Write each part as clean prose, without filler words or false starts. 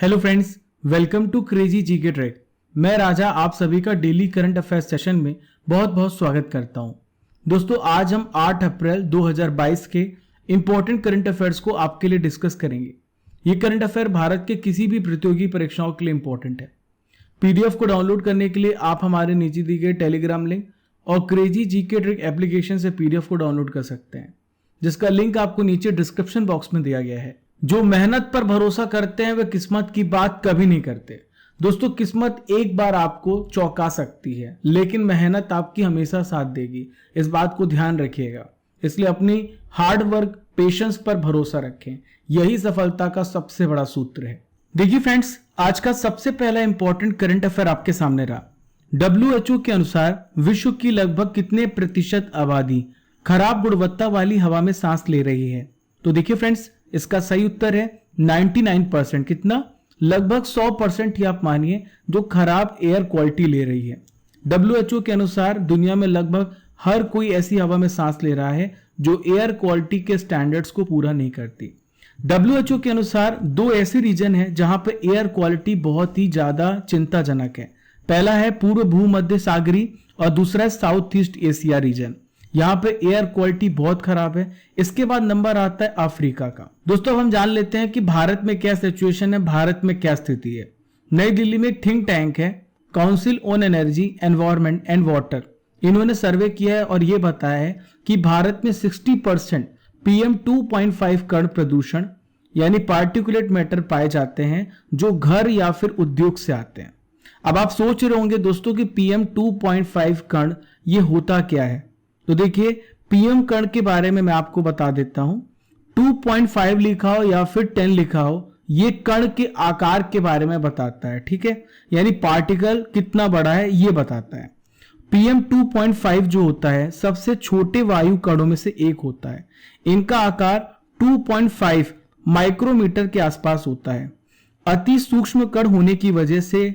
Hello friends, welcome to crazy GK track. मैं राजा आप सभी का डेली करंट अफेयर्स सेशन में बहुत बहुत स्वागत करता हूं। दोस्तों, आज हम 8 अप्रैल 2022 के इंपॉर्टेंट करंट अफेयर्स को आपके लिए डिस्कस करेंगे। ये करंट अफेयर भारत के किसी भी प्रतियोगी परीक्षाओं के लिए इंपॉर्टेंट है। पीडीएफ को डाउनलोड करने के लिए आप हमारे नीचे दिए गए टेलीग्राम लिंक और क्रेजी जीके ट्रैक एप्लीकेशन से पीडीएफ को डाउनलोड कर सकते हैं, जिसका लिंक आपको नीचे डिस्क्रिप्शन बॉक्स में दिया गया है। जो मेहनत पर भरोसा करते हैं वे किस्मत की बात कभी नहीं करते। दोस्तों, किस्मत एक बार आपको चौंका सकती है, लेकिन मेहनत आपकी हमेशा साथ देगी। इस बात को ध्यान रखिएगा। इसलिए अपनी हार्ड वर्क, पेशेंस पर भरोसा रखें। यही सफलता का सबसे बड़ा सूत्र है। देखिए फ्रेंड्स, आज का सबसे पहला इंपॉर्टेंट करंट अफेयर आपके सामने रहा। WHO के अनुसार विश्व की लगभग कितने प्रतिशत आबादी खराब गुणवत्ता वाली हवा में सांस ले रही है? तो देखिए फ्रेंड्स, इसका सही उत्तर है 99%। कितना? लगभग 100% ही आप मानिए, जो खराब एयर क्वालिटी ले रही है। WHO के अनुसार दुनिया में लगभग हर कोई ऐसी हवा में सांस ले रहा है जो एयर क्वालिटी के स्टैंडर्ड्स को पूरा नहीं करती। WHO के अनुसार दो ऐसे रीजन है जहां पे एयर क्वालिटी बहुत ही ज्यादा चिंताजनक है। पहला है पूर्व भूमध्य सागरी और दूसरा है साउथ ईस्ट एशिया रीजन। यहाँ पे एयर क्वालिटी बहुत खराब है। इसके बाद नंबर आता है अफ्रीका का। दोस्तों, हम जान लेते हैं कि भारत में क्या सिचुएशन है, भारत में क्या स्थिति है। नई दिल्ली में एक थिंक टैंक है, council on energy, environment and water. इन्होंने सर्वे किया है और ये बताया है कि भारत में 60% PM 2.5 कण प्रदूषण यानी पार्टिकुलेट मैटर पाए जाते हैं जो घर या फिर उद्योग से आते हैं। अब आप सोच रहे होंगे दोस्तों कि PM 2.5 कण ये होता क्या है। तो देखिए, PM कण के बारे में मैं आपको बता देता हूं। 2.5 लिखा हो या फिर 10 लिखा हो, ये कण के आकार के बारे में बताता है। ठीक है, यानी पार्टिकल कितना बड़ा है ये बताता है। PM 2.5 जो होता है सबसे छोटे वायु कणों में से एक होता है। इनका आकार 2.5 माइक्रोमीटर के आसपास होता है। अति सूक्ष्म कण होने की वजह से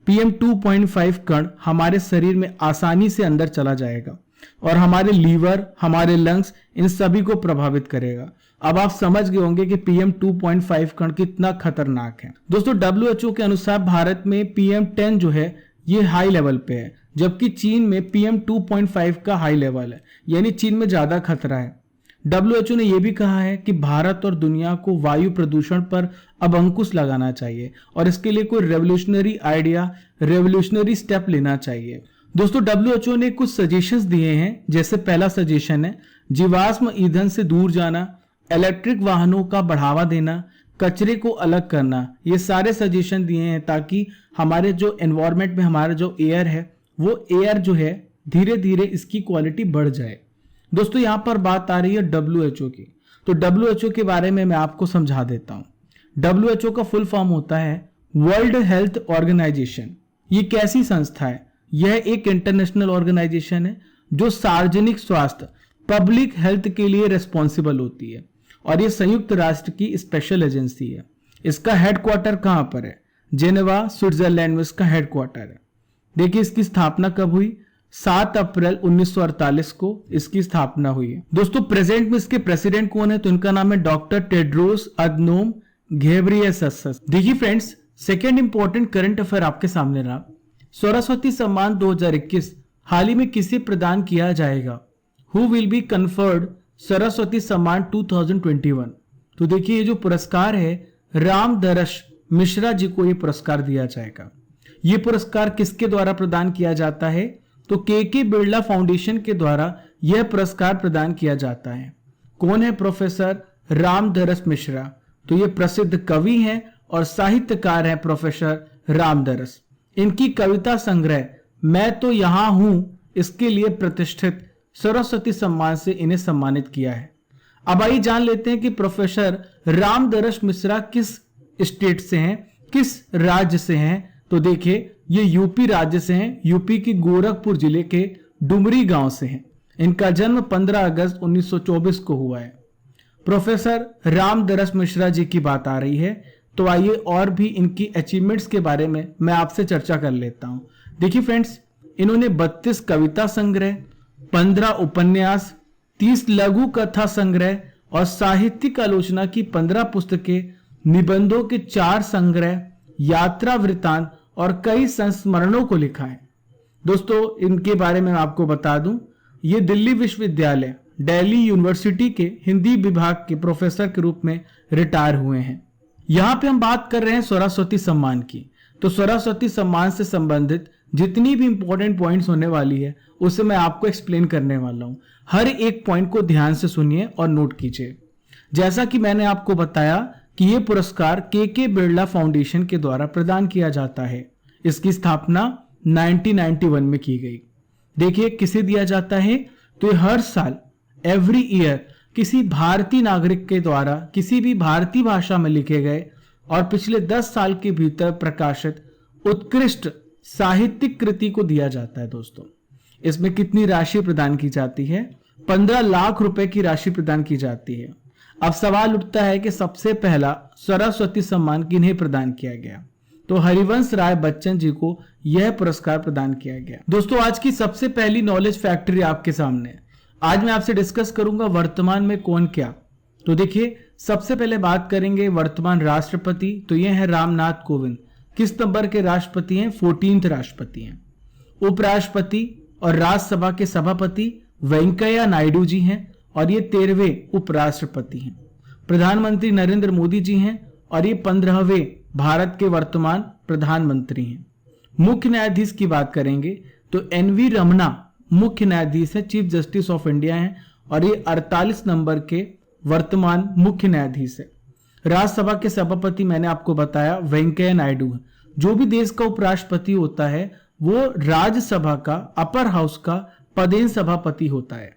PM 2.5 कण हमारे शरीर में आसानी से अंदर चला जाएगा और हमारे लीवर, हमारे लंग्स, इन सभी को प्रभावित करेगा। अब आप समझ गए होंगे कि PM 2.5 कण कितना खतरनाक है। दोस्तों, WHO के अनुसार भारत में PM 10 जो है ये हाई लेवल पे है, जबकि चीन में PM 2.5 का हाई लेवल है, यानी चीन में ज्यादा खतरा है। WHO ने यह भी कहा है कि भारत और दुनिया को वायु प्रदूषण पर अब अंकुश लगाना चाहिए और इसके लिए कोई रेवोल्यूशनरी आइडिया, रेवोल्यूशनरी स्टेप लेना चाहिए। दोस्तों, WHO ने कुछ सजेशंस दिए हैं। जैसे पहला सजेशन है जीवाश्म ईंधन से दूर जाना, इलेक्ट्रिक वाहनों का बढ़ावा देना, कचरे को अलग करना। ये सारे सजेशन दिए हैं ताकि हमारे जो एनवायरनमेंट में हमारा जो एयर है वो एयर जो है धीरे धीरे इसकी क्वालिटी बढ़ जाए। दोस्तों, यहां पर बात आ रही है WHO की। तो WHO के बारे में मैं आपको समझा देता हूं। WHO का फुल फॉर्म होता है वर्ल्ड हेल्थ ऑर्गेनाइजेशन। ये कैसी संस्था है? यह एक इंटरनेशनल ऑर्गेनाइजेशन है जो सार्वजनिक स्वास्थ्य, पब्लिक हेल्थ के लिए रिस्पॉन्सिबल होती है और यह संयुक्त राष्ट्र की स्पेशल एजेंसी है। इसका हेडक्वार्टर कहां पर है? जेनेवा, स्विट्जरलैंड में इसका हेडक्वार्टर है। देखिए, इसकी स्थापना कब हुई? 7 अप्रैल 1948 को इसकी स्थापना हुई है। दोस्तों, प्रेजेंट में इसके प्रेसिडेंट कौन है? तो इनका नाम है डॉक्टर टेड्रोस अधनोम घेब्रेयेसस। देखिए friends, second important current affair आपके सामने रहा। सरस्वती सम्मान 2021 हाल ही में किसे प्रदान किया जाएगा? Who will be conferred Saraswati सम्मान 2021? तो देखिए, ये जो पुरस्कार है रामदरस मिश्रा जी को ये पुरस्कार दिया जाएगा। ये पुरस्कार किसके द्वारा प्रदान किया जाता है? तो के बिरला फाउंडेशन के द्वारा यह पुरस्कार प्रदान किया जाता है। कौन है प्रोफेसर रामदरस मिश्रा? तो ये प्रसिद्ध कवि हैं और साहित्यकार हैं प्रोफेसर रामदरस। इनकी कविता संग्रह मैं तो यहां हूं, इसके लिए प्रतिष्ठित सरस्वती सम्मान से इन्हें सम्मानित किया है। अब आइए जान लेते हैं कि प्रोफेसर रामदरस मिश्रा किस स्टेट से हैं, किस राज्य से हैं। तो देखिए, ये यूपी राज्य से हैं। यूपी की गोरखपुर जिले के डुमरी गांव से हैं। इनका जन्म 15 अगस्त 1924 को हुआ है। प्रोफेसर रामदरस मिश्रा जी की बात आ रही है, तो आइए और भी इनकी अचीवमेंट्स के बारे में मैं आपसे चर्चा कर लेता हूं। देखिए फ्रेंड्स, इन्होंने 32 कविता संग्रह, 15 उपन्यास, 30 लघु कथा संग्रह और साहित्यिक आलोचना की 15 पुस्तकें, निबंधों के 4 संग्रह यात्रा वृत्तांत और कई संस्मरणों को लिखा है। दोस्तों इनके बारे में आपको बता दूं, ये दिल्ली विश्वविद्यालय दिल्ली यूनिवर्सिटी के हिंदी विभाग के प्रोफेसर के रूप में रिटायर हुए हैं। यहाँ पे हम बात कर रहे हैं सरस्वती सम्मान की। तो सरस्वती सम्मान से संबंधित जितनी भी इंपॉर्टेंट पॉइंट्स होने वाली है उसे मैं आपको एक्सप्लेन करने वाला हूँ। हर एक पॉइंट को ध्यान से सुनिए और नोट कीजिए। जैसा कि मैंने आपको बताया कि यह पुरस्कार के बिरला फाउंडेशन के द्वारा प्रदान किया जाता है। इसकी स्थापना 1991 में की गई। देखिए किसे दिया जाता है, तो ये हर साल एवरी ईयर किसी भारतीय नागरिक के द्वारा किसी भी भारतीय भाषा में लिखे गए और पिछले 10 साल के भीतर प्रकाशित उत्कृष्ट साहित्यिक कृति को दिया जाता है। दोस्तों इसमें कितनी राशि प्रदान की जाती है? 15 लाख रुपए की राशि प्रदान की जाती है। अब सवाल उठता है कि सबसे पहला सरस्वती सम्मान किन्हें प्रदान किया गया? तो हरिवंश राय बच्चन जी को यह पुरस्कार प्रदान किया गया। दोस्तों आज की सबसे पहली नॉलेज फैक्ट्री आपके सामने है। आज मैं आपसे डिस्कस करूंगा वर्तमान में कौन क्या। तो देखिए सबसे पहले बात करेंगे वर्तमान राष्ट्रपति, तो ये है रामनाथ कोविंद। किस नंबर के राष्ट्रपति हैं? 14th राष्ट्रपति हैं। उपराष्ट्रपति और राज्यसभा के सभापति वेंकैया नायडू जी हैं और ये 13वें उपराष्ट्रपति हैं। प्रधानमंत्री नरेंद्र मोदी जी हैं और ये 15वें भारत के वर्तमान प्रधानमंत्री हैं। मुख्य न्यायाधीश की बात करेंगे तो NV रमना मुख्य न्यायाधीश है, चीफ जस्टिस ऑफ इंडिया हैं और ये 48 नंबर के वर्तमान मुख्य न्यायाधीश है। राज्यसभा के सभापति मैंने आपको बताया वेंकैया नायडू है। जो भी देश का उपराष्ट्रपति होता है वो राज्यसभा का अपर हाउस का पदेन सभापति होता है।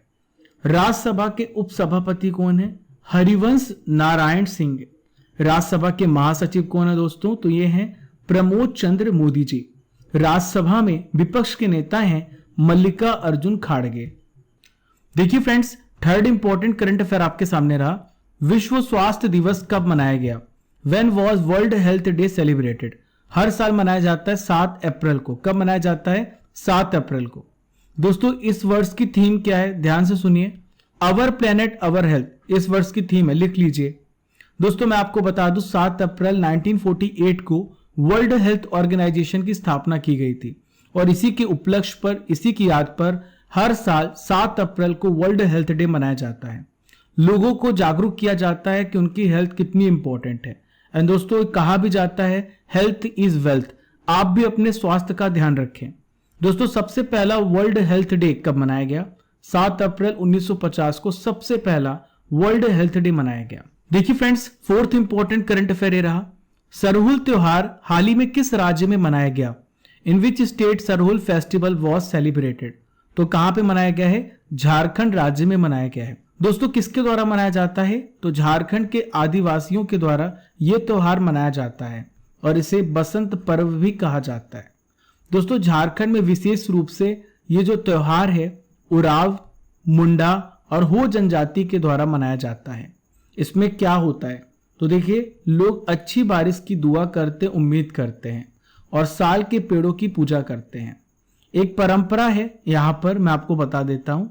राज्यसभा के उपसभापति कौन है? हरिवंश नारायण सिंह। राज्यसभा के महासचिव कौन है दोस्तों? तो ये हैं प्रमोद चंद्र मोदी जी। राज्यसभा में विपक्ष के नेता हैं मल्लिका अर्जुन खाड़गे। देखिए friends, third important current affair आपके सामने रहा। विश्व स्वास्थ्य दिवस कब मनाया गया? When was world health day celebrated? हर साल मनाया जाता है 7 अप्रैल को। कब मनाया जाता है? 7 अप्रैल को। दोस्तों इस वर्ष की थीम क्या है? ध्यान से सुनिए। अवर प्लेनेट अवर हेल्थ इस वर्ष की थीम है, लिख लीजिए। दोस्तों मैं आपको बता दूं 7 अप्रैल 1948 को वर्ल्ड हेल्थ ऑर्गेनाइजेशन की स्थापना की गई थी और इसी के उपलक्ष्य पर, इसी की याद पर हर साल 7 अप्रैल को वर्ल्ड हेल्थ डे मनाया जाता है। लोगों को जागरूक किया जाता है कि उनकी हेल्थ कितनी इंपॉर्टेंट है। एंड दोस्तों कहा भी जाता है हेल्थ इज वेल्थ। आप भी अपने स्वास्थ्य का ध्यान रखें। दोस्तों सबसे पहला वर्ल्ड हेल्थ डे कब मनाया गया? 7 अप्रैल 1950 को सबसे पहला वर्ल्ड हेल्थ डे मनाया गया। देखिए friends, fourth important current affair ये रहा। सरहुल त्योहार हाल ही में किस राज्य में मनाया गया? In which state Sarhul festival was celebrated? तो कहां पे मनाया गया है? झारखंड राज्य में मनाया गया है। दोस्तों किसके द्वारा मनाया जाता है? तो झारखंड के आदिवासियों के द्वारा यह त्योहार मनाया जाता है और इसे बसंत पर्व भी कहा जाता है। दोस्तों झारखंड में विशेष रूप से ये जो त्योहार है उराव, मुंडा और हो जनजाति के द्वारा मनाया जाता है। इसमें क्या होता है? तो देखिए लोग अच्छी बारिश की दुआ करते, उम्मीद करते हैं और साल के पेड़ों की पूजा करते हैं। एक परंपरा है यहाँ पर, मैं आपको बता देता हूं।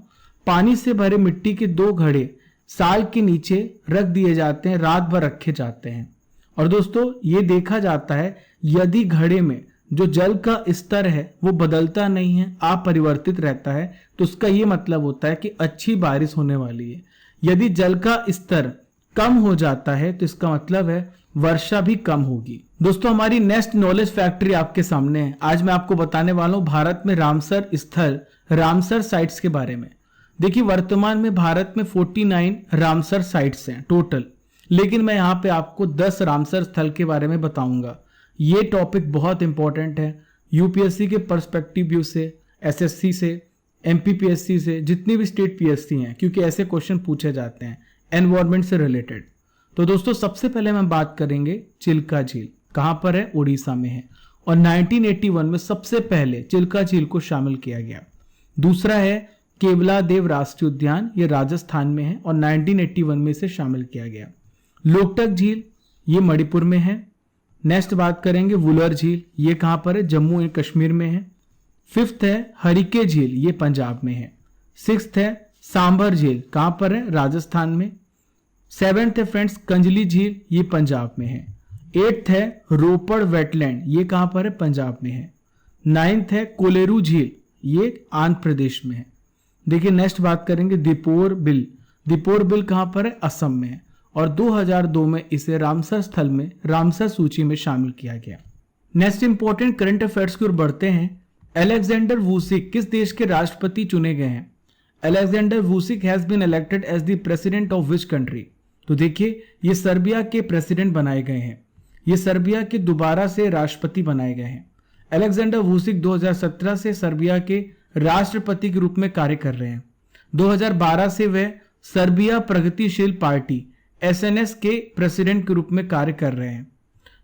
पानी से भरे मिट्टी के 2 घड़े साल के नीचे रख दिए जाते हैं, रात भर रखे जाते हैं और दोस्तों ये देखा जाता है यदि घड़े में जो जल का स्तर है वो बदलता नहीं है, अपरिवर्तित रहता है, तो उसका ये मतलब होता है कि अच्छी बारिश होने वाली है। यदि जल का स्तर कम हो जाता है तो इसका मतलब है वर्षा भी कम होगी। दोस्तों हमारी नेक्स्ट नॉलेज फैक्ट्री आपके सामने है। आज मैं आपको बताने वाला हूं भारत में रामसर स्थल, रामसर साइट्स के बारे में। देखिए वर्तमान में भारत में 49 रामसर साइट्स हैं टोटल, लेकिन मैं यहाँ पे आपको 10 रामसर स्थल के बारे में बताऊंगा। ये टॉपिक बहुत इंपॉर्टेंट है यूपीएससी के पर्सपेक्टिव व्यू से, एसएससी से, एमपीपीएससी से, जितनी भी स्टेट पीएससी हैं, क्योंकि ऐसे क्वेश्चन पूछे जाते हैं एनवायरमेंट से रिलेटेड। तो दोस्तों सबसे पहले हम बात करेंगे चिल्का झील। कहां पर है? उड़ीसा में है और 1981 में सबसे पहले चिल्का झील को शामिल किया गया। दूसरा है केवलादेव राष्ट्रीय उद्यान, ये राजस्थान में है और 1981 में इसे शामिल किया गया। लोकटक झील ये मणिपुर में है। नेक्स्ट बात करेंगे वुलर झील, ये कहां पर है? जम्मू एंड कश्मीर में है। 5th है हरिके झील, ये पंजाब में है। 6th है सांभर झील, कहां पर है? राजस्थान में। 7th है फ्रेंड्स कंजली झील, ये पंजाब में है। 8th है रोपड़ वेटलैंड, ये कहां पर है? पंजाब में है। 9th है कोलेरू झील, ये आंध्र प्रदेश में है। देखिए नेक्स्ट बात करेंगे दीपोर बिल। दीपोर बिल कहां पर है? असम में है और 2002 में इसे रामसर स्थल में रामसर सूची में शामिल किया गया। नेक्स्ट इंपॉर्टेंट करंट अफेयर्स की ओर बढ़ते हैं। अलेक्जेंडर वुसिक किस देश के राष्ट्रपति चुने गए हैं? Alexander Vucic has been elected as the president of which country? तो देखिए ये सर्बिया के प्रेसिडेंट बनाए गए हैं, ये सर्बिया के दोबारा से राष्ट्रपति बनाए गए हैं। अलेक्जेंडर वुसिक 2017 से सर्बिया के राष्ट्रपति के रूप में कार्य कर रहे हैं। 2012 से वे सर्बिया प्रगतिशील पार्टी SNS के प्रेसिडेंट के रूप में कार्य कर रहे हैं।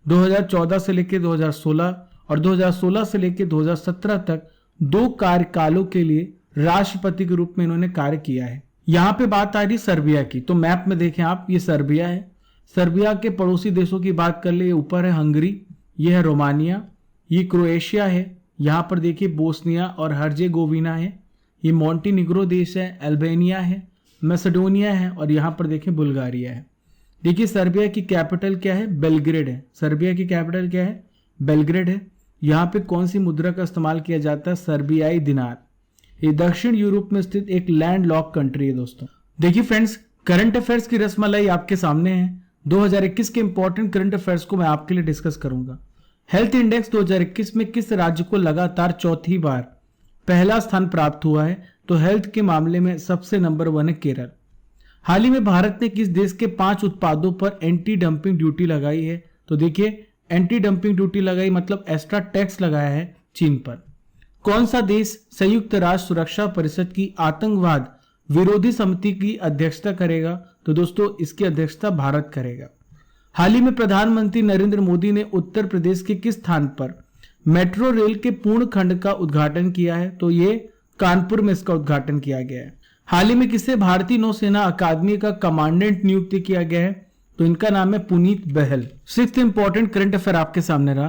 2014 से लेकर 2016 और 2016 से लेकर 2017 तक 2 कार्यकालों के लिए राष्ट्रपति के रूप में इन्होंने कार्य किया है। यहां पे बात आ रही सर्बिया की, तो मैप में देखें आप, ये सर्बिया है। सर्बिया के पड़ोसी देशों की बात कर ले, ये ऊपर है हंगरी, ये है रोमानिया, ये क्रोएशिया है, यहाँ पर देखिए बोस्निया और हर्जेगोविना है, ये मॉन्टीनिग्रो देश है, अल्बानिया है, मैसेडोनिया है और यहाँ पर देखिए बुल्गारिया है। देखिए सर्बिया की कैपिटल क्या है? बेलग्रेड है। सर्बिया की कैपिटल क्या है? बेलग्रेड है। यहाँ पे कौन सी मुद्रा का इस्तेमाल किया जाता है? सर्बियाई दिनार। ये दक्षिण यूरोप में स्थित एक लैंड लॉक कंट्री है दोस्तों। देखिए फ्रेंड्स, करंट अफेयर्स की रसमलाई आपके सामने है। 2021 के इंपॉर्टेंट करंट अफेयर्स को मैं आपके लिए डिस्कस करूंगा। हेल्थ इंडेक्स 2021 में किस राज्य को लगातार चौथी बार पहला स्थान प्राप्त हुआ है? तो हेल्थ के मामले में सबसे नंबर 1 है केरल। हाल ही में भारत ने किस देश के 5 उत्पादों पर एंटी डंपिंग ड्यूटी लगाई है? तो देखिए एंटी डंपिंग ड्यूटी लगाई मतलब एक्स्ट्रा टैक्स लगाया है चीन पर। कौन सा देश संयुक्त राष्ट्र सुरक्षा परिषद की आतंकवाद विरोधी समिति की अध्यक्षता करेगा? तो दोस्तों इसकी अध्यक्षता भारत करेगा। हाल ही में प्रधानमंत्री नरेंद्र मोदी ने उत्तर प्रदेश के किस स्थान पर मेट्रो रेल के पूर्ण खंड का उद्घाटन किया है? तो ये कानपुर में इसका उद्घाटन किया गया है। हाल ही में किसे भारतीय नौसेना अकादमी का कमांडेंट नियुक्त किया गया है? तो इनका नाम है पुनीत बहल। 6th इंपॉर्टेंट करंट अफेयर आपके सामने रहा।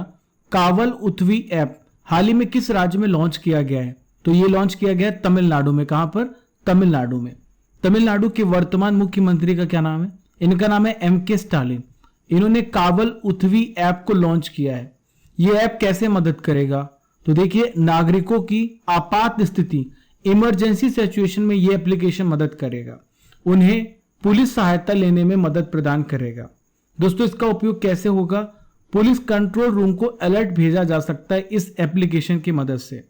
कावल उथवी ऐप हाल ही में किस राज्य में लॉन्च किया गया है? तो ये लॉन्च किया गया है तमिलनाडु में। कहां पर? तमिलनाडु में। तमिलनाडु के वर्तमान मुख्यमंत्री का क्या नाम है? इनका नाम है MK स्टालिन। इन्होंने कावल उथवी ऐप को लॉन्च किया है। ये ऐप कैसे मदद करेगा? तो देखिए नागरिकों की आपात स्थिति इमरजेंसी सिचुएशन में ये एप्लीकेशन मदद करेगा, उन्हें पुलिस सहायता लेने में मदद प्रदान करेगा। दोस्तों इसका उपयोग कैसे होगा? पुलिस कंट्रोल रूम को अलर्ट भेजा जा सकता है इस एप्लीकेशन की मदद से।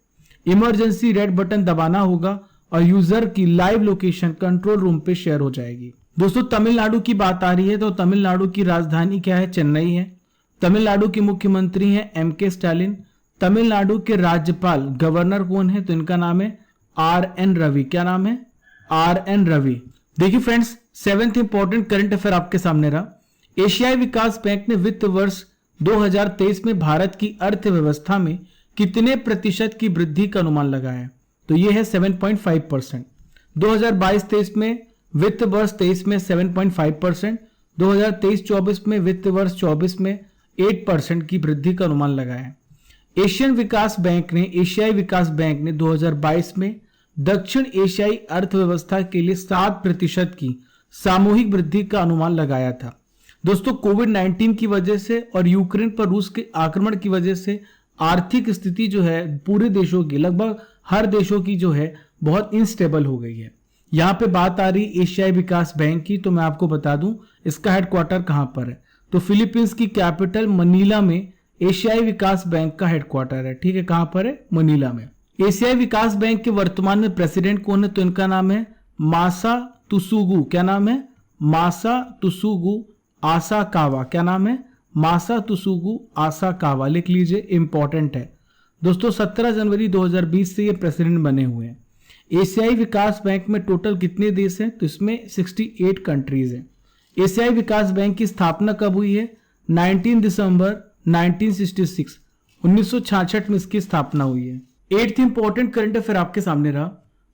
इमरजेंसी रेड बटन दबाना होगा और यूजर की लाइव लोकेशन कंट्रोल रूम पे शेयर हो जाएगी। दोस्तों तमिलनाडु की बात आ रही है तो तमिलनाडु की राजधानी क्या है? चेन्नई है। तमिलनाडु के मुख्यमंत्री हैं MK स्टालिन। तमिलनाडु के राज्यपाल गवर्नर कौन है? तो इनका नाम है RN रवि। क्या नाम है? RN रवि। देखिए friends 7th important current affair आपके सामने रहा। एशियाई विकास बैंक ने वित्त वर्ष 2023 में भारत की अर्थव्यवस्था में कितने प्रतिशत की वृद्धि का अनुमान लगाया है? तो यह है 7.5%। 2022-23 में वित्त वर्ष 23 में 7.5%, 2023-24 में वित्त वर्ष 24 में 8% की वृद्धि का अनुमान लगाया है। एशियाई विकास बैंक ने 2022 में दक्षिण एशियाई अर्थव्यवस्था के लिए 7% की सामूहिक वृद्धि का अनुमान लगाया था। दोस्तों कोविड-19 की वजह से और यूक्रेन पर रूस के आक्रमण की वजह से आर्थिक स्थिति जो है पूरे देशों की, लगभग हर देशों की जो है बहुत इंस्टेबल हो गई है। यहाँ पे बात आ रही एशियाई विकास बैंक की, तो मैं आपको बता दूं इसका हेडक्वार्टर कहां पर है? तो फिलीपींस की कैपिटल मनीला में एशियाई विकास बैंक का हेडक्वार्टर है। ठीक है, कहां पर है? मनीला में। एशियाई विकास बैंक के वर्तमान में प्रेसिडेंट कौन है? तो इनका नाम है मासातसुगु। क्या नाम है? मासातसुगु आसाकावा। क्या नाम है? मासातसुगु आसाकावा। लिख लीजिए, इंपॉर्टेंट है दोस्तों। 17 जनवरी 2020 से ये प्रेसिडेंट बने हुए हैं। एशियाई विकास बैंक में टोटल कितने देश हैं? तो इसमें 68 कंट्रीज हैं। एशियाई विकास बैंक की स्थापना कब हुई है? 19 दिसंबर 1966, 1966 में इसकी स्थापना हुई है। 8th इंपॉर्टेंट करंट अफेयर आपके सामने रहा।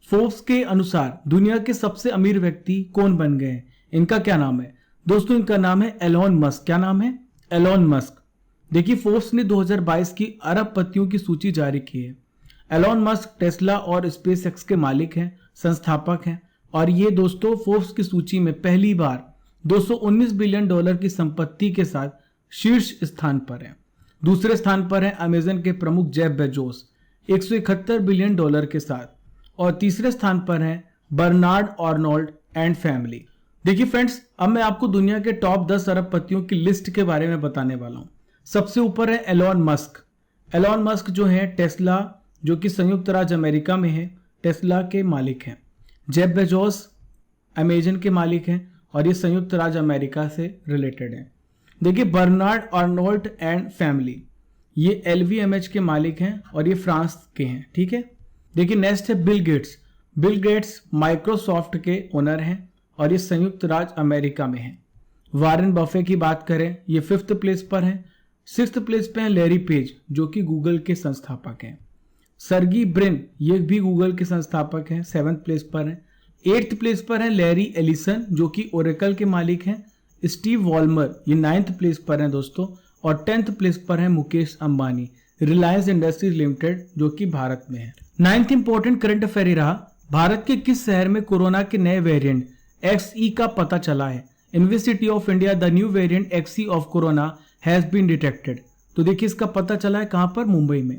फोर्ब्स के अनुसार दुनिया के सबसे अमीर व्यक्ति कौन बन गए हैं? इनका क्या नाम है? दोस्तों इनका नाम है एलोन मस्क। क्या नाम है? Elon Musk. देखिए फोर्ब्स ने 2022 की अरबपतियों की सूची जारी की है। एलोन मस्क टेस्ला और स्पेसएक्स के मालिक हैं, संस्थापक हैं और ये दोस्तों फोर्ब्स की सूची में पहली बार $219 बिलियन की संपत्ति के साथ शीर्ष स्थान पर है। दूसरे स्थान पर है अमेजन के प्रमुख जेफ बेजोस 171 बिलियन डॉलर के साथ, और तीसरे स्थान पर है बर्नार्ड आर्नोल्ड एंड फैमिली। देखिए फ्रेंड्स, अब मैं आपको दुनिया के टॉप 10 अरबपतियों की लिस्ट के बारे में बताने वाला हूं। सबसे ऊपर है एलॉन मस्क। एलॉन मस्क जो है टेस्ला, जो कि संयुक्त राज्य अमेरिका में है, टेस्ला के मालिक हैं। जेफ बेजोस अमेजन के मालिक हैं और ये संयुक्त राज्य अमेरिका से रिलेटेड है। देखिए बर्नार्ड आर्नोल्ड एंड फैमिली, ये LVMH के मालिक हैं और ये फ्रांस के हैं। ठीक है। देखिए नेक्स्ट है Bill Gates. Bill Gates Microsoft के ओनर हैं और ये संयुक्त राज्य अमेरिका में है। वारेन बफे की बात करें, ये 5th प्लेस पर हैं। 6th प्लेस पे हैं लैरी पेज, जो कि गूगल के संस्थापक हैं। सर्गी ब्रिन, ये भी गूगल के संस्थापक हैं, 7th प्लेस पर हैं। 8th प्लेस पर है लैरी एलिसन, जो कि ओरेकल के मालिक हैं। स्टीव वॉलमर, ये 9th प्लेस पर हैं दोस्तों, और 10th प्लेस पर है मुकेश अंबानी, रिलायंस इंडस्ट्रीज लिमिटेड, जो कि भारत में है। 9th इंपॉर्टेंट करंट अफेयर रहा, भारत के किस शहर में कोरोना के नए वेरिएंट XE का पता चला है? In which city of India the new variant XE of corona has been detected. तो देखिए इसका पता चला है कहां पर? मुंबई में।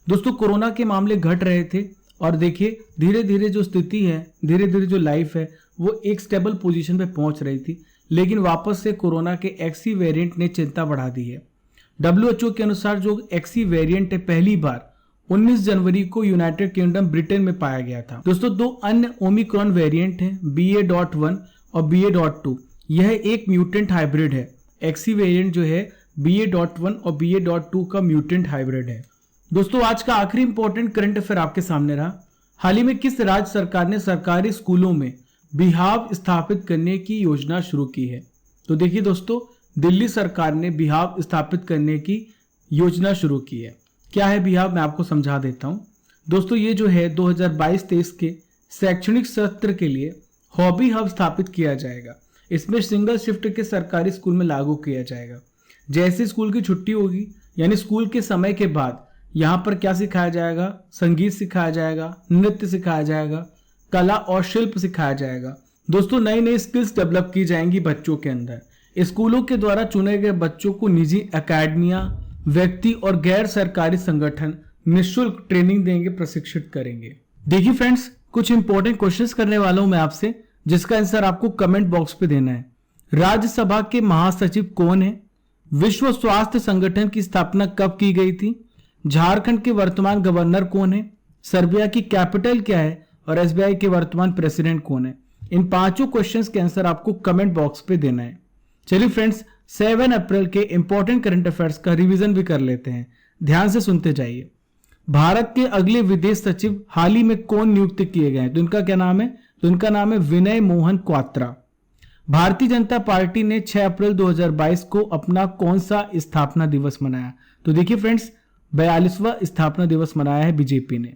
दोस्तों कोरोना के मामले घट रहे थे और देखिए धीरे धीरे जो स्थिति है, धीरे धीरे जो लाइफ है, वो एक स्टेबल पोजीशन पे पहुंच रही थी, लेकिन वापस से कोरोना के XE वेरिएंट ने चिंता बढ़ा दी है। WHO के अनुसार जो XE वेरिएंट है पहली बार 19 जनवरी को यूनाइटेड किंगडम ब्रिटेन में पाया गया था। दोस्तों दो अन्य ओमिक्रॉन वेरिएंट हैं BA.1 और BA.2। यह एक म्यूटेंट हाइब्रिड है। XE वेरिएंट जो है BA.1 और BA.2 का म्यूटेंट हाइब्रिड है। दोस्तों आज का आखिरी इंपॉर्टेंट करंट अफेयर आपके सामने रहा। हाल ही में किस राज्य सरकार ने सरकारी स्कूलों में बिहाव स्थापित करने की योजना शुरू की है? तो देखिए दोस्तों, दिल्ली सरकार ने बिहाव स्थापित करने की योजना शुरू की है। क्या है बिहाव, मैं आपको समझा देता हूं। दोस्तों ये जो है 2022-23 के शैक्षणिक सत्र के लिए हॉबी हब स्थापित किया जाएगा। इसमें सिंगल शिफ्ट के सरकारी स्कूल में लागू किया जाएगा। जैसे स्कूल की छुट्टी होगी, यानी स्कूल के समय के बाद यहाँ पर क्या सिखाया जाएगा? संगीत सिखाया जाएगा, नृत्य सिखाया जाएगा, कला और शिल्प सिखाया जाएगा। दोस्तों नई नई स्किल्स डेवलप की जाएंगी बच्चों के अंदर। स्कूलों के द्वारा चुने गए बच्चों को निजी अकेडमियां, व्यक्ति और गैर सरकारी संगठन निःशुल्क ट्रेनिंग देंगे, प्रशिक्षित करेंगे। देखिए फ्रेंड्स, कुछ इंपॉर्टेंट क्वेश्चंस करने वाला हूं मैं आपसे, जिसका आंसर आपको कमेंट बॉक्स पे देना है। राज्यसभा के महासचिव कौन है? विश्व स्वास्थ्य संगठन की स्थापना कब की गई थी? झारखंड के वर्तमान गवर्नर कौन है? सर्बिया की कैपिटल क्या है? और SBI के वर्तमान प्रेसिडेंट कौन है? इन पांचों क्वेश्चंस के आंसर आपको कमेंट बॉक्स पे देना है। चलिए फ्रेंड्स, 7 अप्रैल के इंपॉर्टेंट करंट अफेयर्स का रिवीजन भी कर लेते हैं। ध्यान से सुनते जाइए। भारत के अगले विदेश सचिव हाल ही में कौन नियुक्त किए गए हैं? तो इनका क्या नाम है? तो इनका नाम है विनय मोहन क्वात्रा। भारतीय जनता पार्टी ने 6 अप्रैल 2022 को अपना कौन सा स्थापना दिवस मनाया? तो देखिए फ्रेंड्स, 42वां स्थापना दिवस मनाया है बीजेपी ने।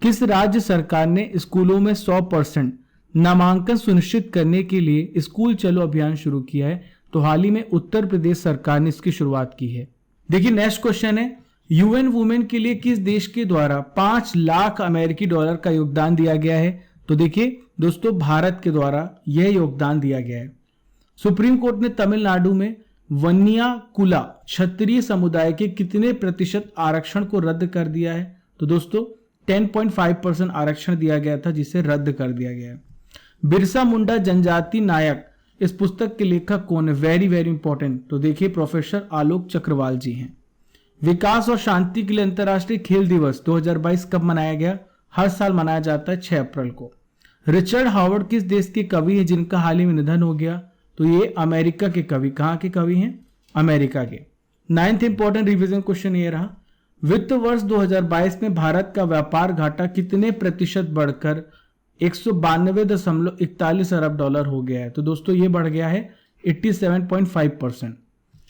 किस राज्य सरकार ने स्कूलों में 100% नामांकन सुनिश्चित करने के लिए स्कूल चलो अभियान शुरू किया है? तो हाल ही में उत्तर प्रदेश सरकार ने इसकी शुरुआत की है। देखिए नेक्स्ट क्वेश्चन है, UN वुमेन के लिए किस देश के द्वारा 5 लाख अमेरिकी डॉलर का योगदान दिया गया है? तो देखिए दोस्तों, भारत के द्वारा यह योगदान दिया गया है। सुप्रीम कोर्ट ने तमिलनाडु में वन्नियाकुला क्षत्रिय समुदाय के कितने प्रतिशत आरक्षण को रद्द कर दिया है? तो दोस्तों 10.5% आरक्षण दिया गया था, जिसे रद्द कर दिया गया है। बिरसा मुंडा जनजाति नायक, इस पुस्तक के लेखक कौन है? Very very important. तो देखिए प्रोफेसर आलोक चक्रवाल जी हैं। विकास और शांति के लिए अंतर्राष्ट्रीय खेल दिवस 2022 कब मनाया गया? हर साल मनाया जाता है 6 अप्रैल को। रिचर्ड हावर्ड किस देश के कवि है जिनका हाल ही में निधन हो गया? तो ये अमेरिका के कवि। कहाँ के कवि हैं? अमेरिका के। 9th इंपॉर्टेंट रिवीजन क्वेश्चन ये रहा, वित्त वर्ष 2022 में भारत का व्यापार घाटा कितने प्रतिशत बढ़कर 192.41 अरब डॉलर हो गया है? तो दोस्तों ये बढ़ गया है 87.5%।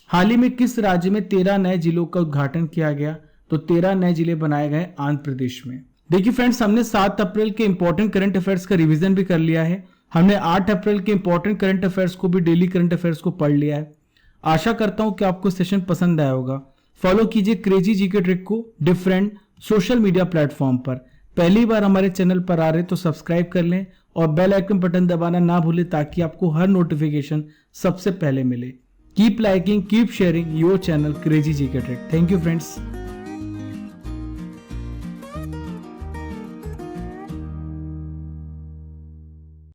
हाल ही में किस राज्य में 13 नए जिलों का उद्घाटन किया गया? तो 13 नए जिले बनाए गए आंध्र प्रदेश में। देखिए फ्रेंड्स, हमने 7 अप्रैल के इंपॉर्टेंट करंट अफेयर्स का रिवीजन भी कर लिया है। हमने 8 अप्रैल के इंपॉर्टेंट करंट अफेयर्स को भी, डेली करंट अफेयर्स को पढ़ लिया है। आशा करता हूं कि आपको सेशन पसंद आया होगा। फॉलो कीजिए क्रेजी जीके ट्रिक को डिफरेंट सोशल मीडिया प्लेटफॉर्म पर। पहली बार हमारे चैनल पर आ रहे तो सब्सक्राइब कर लें और बेल आइकन बटन दबाना ना भूलें, ताकि आपको हर नोटिफिकेशन सबसे पहले मिले। Keep liking, keep sharing your channel Crazy GK Trek. Thank you friends.